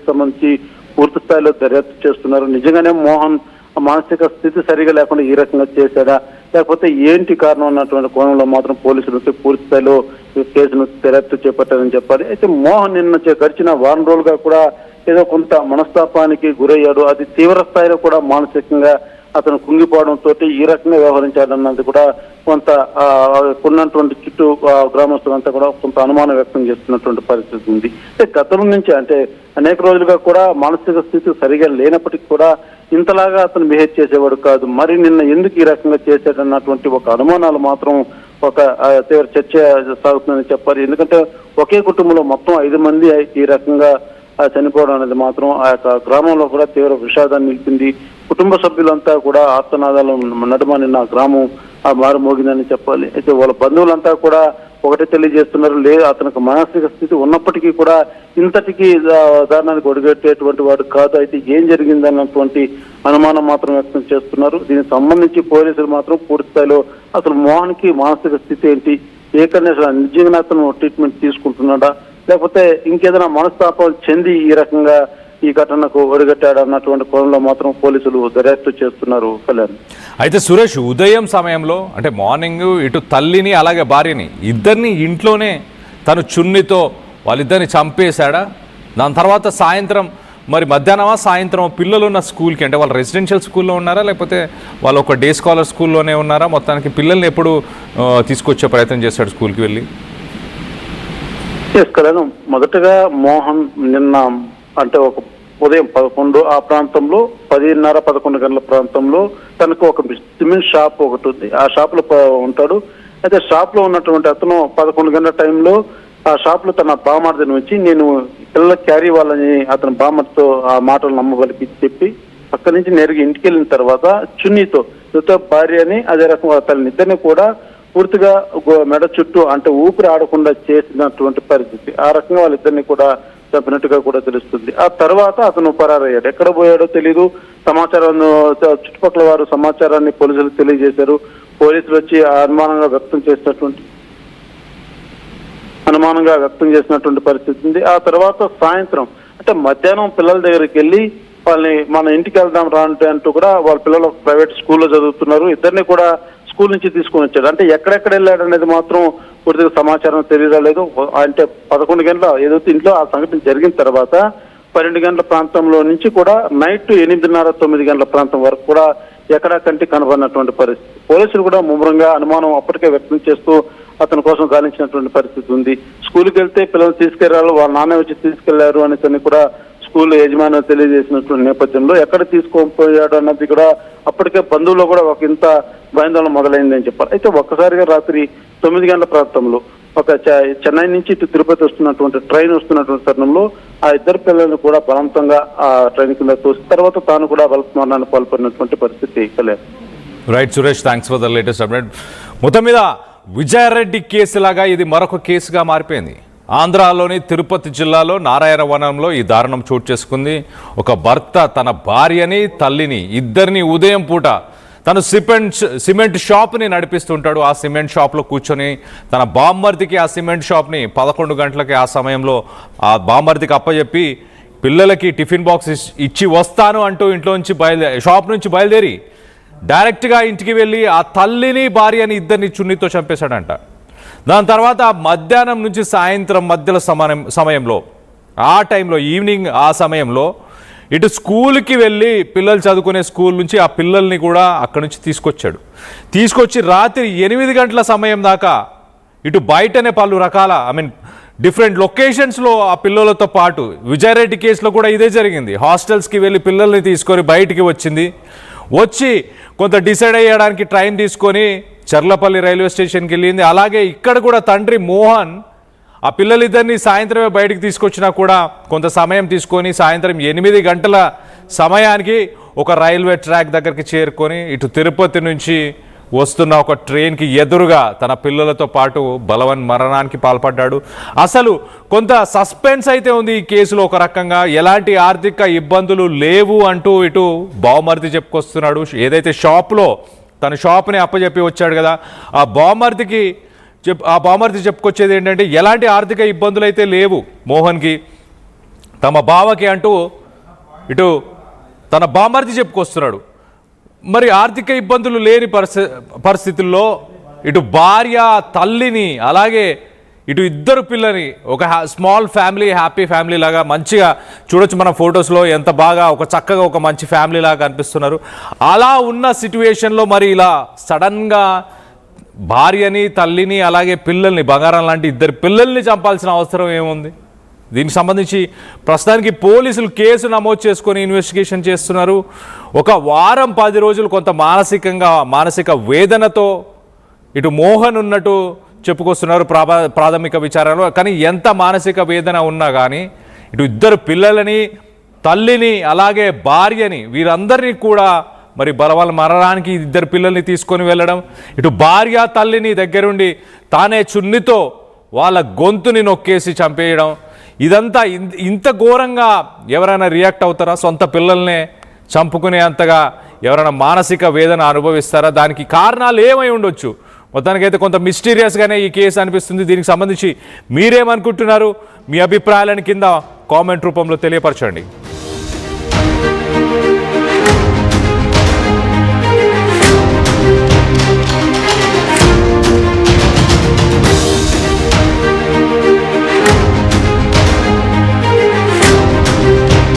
సంబంధించి పూర్తి స్థాయిలో దర్యాప్తు చేస్తున్నారు. నిజంగానే మోహన్ మానసిక స్థితి సరిగా లేకుండా ఈ రకంగా చేశాడా, లేకపోతే ఏంటి కారణం అన్నటువంటి కోణంలో మాత్రం పోలీసులు పూర్తి స్థాయిలో కేసును దర్యాప్తు చేపట్టారని చెప్పాలి. అయితే మోహన్ నిన్న గడిచిన వారం రోజులుగా కూడా ఏదో కొంత మనస్తాపానికి గురయ్యాడు. అది తీవ్ర స్థాయిలో కూడా మానసికంగా అతను కుంగిపోవడంతో ఈ రకంగా వ్యవహరించాడన్నది కూడా కొంత ఉన్నటువంటి చుట్టూ గ్రామస్తులంతా కూడా కొంత అనుమానం వ్యక్తం చేస్తున్నటువంటి పరిస్థితి ఉంది. గతం నుంచి అంటే అనేక రోజులుగా కూడా మానసిక స్థితి సరిగా లేనప్పటికీ కూడా ఇంతలాగా అతను బిహేవ్ చేసేవాడు కాదు. మరి నిన్న ఎందుకు ఈ రకంగా చేశాడన్నటువంటి ఒక అనుమానాలు మాత్రం ఒక తీవ్ర చర్చ సాగుతుందని చెప్పాలి. ఎందుకంటే ఒకే కుటుంబంలో మొత్తం 5 మంది ఈ రకంగా చనిపోవడం అనేది మాత్రం ఆ యొక్క గ్రామంలో కూడా తీవ్ర విషాదాన్ని నిలిపింది. కుటుంబ సభ్యులంతా కూడా ఆర్తనాదాలు నడుమ నిన్న గ్రామం మారుమోగిందని చెప్పాలి. అయితే వాళ్ళ బంధువులంతా కూడా ఒకటే తెలియజేస్తున్నారు, లేదు అతనికి మానసిక స్థితి ఉన్నప్పటికీ కూడా ఇంతటికి దారుణానికి ఒడిగట్టేటువంటి వాడు కాదు. అయితే ఏం జరిగిందన్నటువంటి అనుమానం మాత్రం వ్యక్తం చేస్తున్నారు. దీనికి సంబంధించి పోలీసులు మాత్రం పూర్తి స్థాయిలో అసలు మోహన్కి మానసిక స్థితి ఏంటి, ఏ కన్నా నిజంగా అతను ట్రీట్మెంట్ తీసుకుంటున్నాడా, లేకపోతే ఇంకేదైనా మనస్తాపం చెంది ఈ రకంగా ఈ ఘటనకు ఒడిగట్టాడు అన్నటువంటి కోణంలో మాత్రం పోలీసులు దర్యాప్తు చేస్తున్నారు. కళ్యాణ్, అయితే సురేష్, ఉదయం సమయంలో అంటే మార్నింగ్ ఇటు తల్లిని అలాగే భార్యని ఇద్దరిని ఇంట్లోనే తను చున్నితో వాళ్ళిద్దరిని చంపేశాడా? దాని తర్వాత సాయంత్రం మరి మధ్యాహ్నమా సాయంత్రం పిల్లలు ఉన్న స్కూల్కి, అంటే వాళ్ళు రెసిడెన్షియల్ స్కూల్లో ఉన్నారా లేకపోతే వాళ్ళు ఒక డే స్కాలర్ స్కూల్లోనే ఉన్నారా? మొత్తానికి పిల్లల్ని ఎప్పుడు తీసుకొచ్చే ప్రయత్నం చేశాడు స్కూల్కి వెళ్ళి? కళ్యాణ్, మొదటగా మోహన్ నిన్న అంటే ఒక ఉదయం 11 ఆ ప్రాంతంలో 10:30-11 గంటల ప్రాంతంలో తనకు ఒక సిమెంట్ షాప్ ఒకటి ఉంది. ఆ షాప్ లో ఉంటాడు. అయితే షాప్ లో ఉన్నటువంటి అతను 11 గంటల టైంలో ఆ షాప్ లో తన బామార్దిని వచ్చి నేను పిల్లల క్యారీ వాళ్ళని అతని బామర్తో ఆ మాటలు నమ్మబలికి చెప్పి అక్కడి నుంచి నేరుగా ఇంటికి వెళ్ళిన తర్వాత చున్నీతో భార్యని అదే రకం తల్లిని ఇద్దరిని కూడా పూర్తిగా మెడ చుట్టూ అంటే ఊపిరి ఆడకుండా చేసినటువంటి పరిస్థితి. ఆ రకంగా వాళ్ళిద్దరిని కూడా చంపినట్టుగా కూడా తెలుస్తుంది. ఆ తర్వాత అతను పరారయ్యాడు. ఎక్కడ పోయాడో తెలీదు. సమాచారాన్ని చుట్టుపక్కల వారు సమాచారాన్ని పోలీసులకు తెలియజేశారు. పోలీసులు వచ్చి అనుమానంగా వ్యక్తం చేసినటువంటి పరిస్థితి ఉంది. ఆ తర్వాత సాయంత్రం అంటే మధ్యాహ్నం పిల్లల దగ్గరికి వెళ్ళి వాళ్ళని మన ఇంటికి వెళ్దాం రా అంటూ కూడా వాళ్ళ పిల్లలు ప్రైవేట్ స్కూల్లో చదువుతున్నారు. ఇద్దరిని కూడా స్కూల్ నుంచి తీసుకొని వచ్చాడు. అంటే ఎక్కడెక్కడ వెళ్ళాడు అనేది మాత్రం పూర్తిగా సమాచారం తెలియలేదు. అంటే 11 గంటల ఏదైతే ఇంట్లో ఆ సంఘటన జరిగిన తర్వాత 12 గంటల ప్రాంతంలో నుంచి కూడా నైట్ 8:30-9 గంటల ప్రాంతం వరకు కూడా ఎక్కడా కంటికి కనబడినటువంటి పరిస్థితి. పోలీసులు కూడా ముమ్మరంగా అనుమానం అప్పటికే వ్యక్తం చేస్తూ అతని కోసం గాలించినటువంటి పరిస్థితి ఉంది. స్కూల్కి వెళ్తే పిల్లల్ని తీసుకెళ్లారు, వాళ్ళ నాన్న వచ్చి తీసుకెళ్లారు అనేసి కూడా స్కూల్ యజమాని తెలియజేసినటువంటి నేపథ్యంలో ఎక్కడ తీసుకొని అన్నది కూడా అప్పటికే బంధువుల్లో కూడా ఒక ఇంత భయాందోళన మొదలైందని చెప్పారు. అయితే ఒక్కసారిగా రాత్రి 9 గంటల ప్రాంతంలో ఒక చెన్నై నుంచి ఇటు తిరుపతి వస్తున్నటువంటి ట్రైన్ వస్తున్నటువంటి తరుణంలో ఆ ఇద్దరు పిల్లలను కూడా బలవంతంగా ఆ ట్రైన్ కింద తోసి తర్వాత తాను కూడా బలత్మరణానికి పాల్పడినటువంటి పరిస్థితి. Right Suresh, thanks for the latest update. మొత్తం మీద విజయారెడ్డి కేసులాగా ఇది మరొక కేసుగా మారిపోయింది. ఆంధ్రాలోని తిరుపతి జిల్లాలో నారాయణవనంలో ఈ దారుణం చోటు చేసుకుంది. ఒక భర్త తన భార్యని తల్లిని ఇద్దరిని ఉదయం పూట తను సిమెంట్ షాప్ని నడిపిస్తుంటాడు. ఆ సిమెంట్ షాప్లో కూర్చొని తన బామ్మర్దికి ఆ సిమెంట్ షాప్ని 11 గంటలకి ఆ సమయంలో ఆ బామ్మర్దికి అప్పచెప్పి పిల్లలకి టిఫిన్ బాక్స్ ఇచ్చి వస్తాను అంటూ ఇంట్లోంచి షాప్ నుంచి బయలుదేరి డైరెక్ట్గా ఇంటికి వెళ్ళి ఆ తల్లిని భార్యని ఇద్దరిని చున్నీతో చంపేశాడంట. దాని తర్వాత మధ్యాహ్నం నుంచి సాయంత్రం మధ్యలో సమయంలో ఆ టైంలో ఈవినింగ్ ఆ సమయంలో ఇటు స్కూల్కి వెళ్ళి పిల్లలు చదువుకునే స్కూల్ నుంచి ఆ పిల్లల్ని కూడా అక్కడి నుంచి తీసుకొచ్చి రాత్రి 8 గంటల సమయం దాకా ఇటు బయటనే పలు రకాల డిఫరెంట్ లొకేషన్స్లో ఆ పిల్లలతో పాటు విజయారెడ్డి కేసులో కూడా ఇదే జరిగింది. హాస్టల్స్కి వెళ్ళి పిల్లల్ని తీసుకొని బయటికి వచ్చి కొంత డిసైడ్ అయ్యడానికి ట్రైన్ తీసుకొని చర్లపల్లి రైల్వే స్టేషన్కి వెళ్ళింది. అలాగే ఇక్కడ కూడా తండ్రి మోహన్ ఆ పిల్లలిద్దరిని సాయంత్రమే బయటికి తీసుకొచ్చినా కూడా కొంత సమయం తీసుకొని సాయంత్రం 8 గంటల సమయానికి ఒక రైల్వే ట్రాక్ దగ్గరికి చేరుకొని ఇటు తిరుపతి నుంచి వస్తున్న ఒక ట్రైన్కి ఎదురుగా తన పిల్లలతో పాటు బలవన్ మరణానికి పాల్పడ్డాడు. అసలు కొంత సస్పెన్స్ అయితే ఉంది ఈ కేసులో. ఒక రకంగా ఎలాంటి ఆర్థిక ఇబ్బందులు లేవు అంటూ ఇటు బావమరిది చెప్పుకొస్తున్నాడు. ఏదైతే తన షాప్ని అప్పచెప్పి వచ్చాడు కదా, ఆ బావమరిది చెప్పుకొచ్చేది ఏంటంటే ఎలాంటి ఆర్థిక ఇబ్బందులు అయితే లేవు మోహన్కి. తమ బావకి అంటూ ఇటు తన బామర్ది చెప్పుకొస్తున్నాడు. మరి ఆర్థిక ఇబ్బందులు లేని పరిస్థితుల్లో ఇటు భార్య తల్లిని అలాగే ఇటు ఇద్దరు పిల్లని ఒక స్మాల్ ఫ్యామిలీ హ్యాపీ ఫ్యామిలీ లాగా మంచిగా చూడొచ్చు మన ఫొటోస్లో, ఎంత బాగా ఒక చక్కగా ఒక మంచి ఫ్యామిలీ లాగా కనిపిస్తున్నారు. అలా ఉన్న సిట్యుయేషన్లో మరి ఇలా సడన్గా భార్యని తల్లిని అలాగే పిల్లల్ని బంగారం లాంటి ఇద్దరు పిల్లల్ని చంపాల్సిన అవసరం ఏముంది? దీనికి సంబంధించి ప్రస్తుతానికి పోలీసులు కేసు నమోదు చేసుకొని ఇన్వెస్టిగేషన్ చేస్తున్నారు. ఒక వారం 10 రోజులు కొంత మానసిక వేదనతో ఇటు మోహన్ ఉన్నట్టు చెప్పుకొస్తున్నారు ప్రాథమిక విచారణలో. కానీ ఎంత మానసిక వేదన ఉన్నా కానీ ఇటు ఇద్దరు పిల్లలని తల్లిని అలాగే భార్యని వీరందరినీ కూడా మరి బలవాళ్ళ మరణానికి ఇద్దరు పిల్లల్ని తీసుకొని వెళ్ళడం, ఇటు భార్య తల్లిని దగ్గరుండి తానే చున్నితో వాళ్ళ గొంతుని నొక్కేసి చంపేయడం, ఇదంతా ఇంత ఘోరంగా ఎవరైనా రియాక్ట్ అవుతారా? సొంత పిల్లల్నే చంపుకునే అంతగా ఎవరైనా మానసిక వేదన అనుభవిస్తారా? దానికి కారణాలు ఏమై ఉండొచ్చు? మొత్తానికైతే కొంత మిస్టీరియస్గానే ఈ కేసు అనిపిస్తుంది. దీనికి సంబంధించి మీరేమనుకుంటున్నారు? మీ అభిప్రాయాలను కింద కామెంట్ రూపంలో తెలియపరచండి.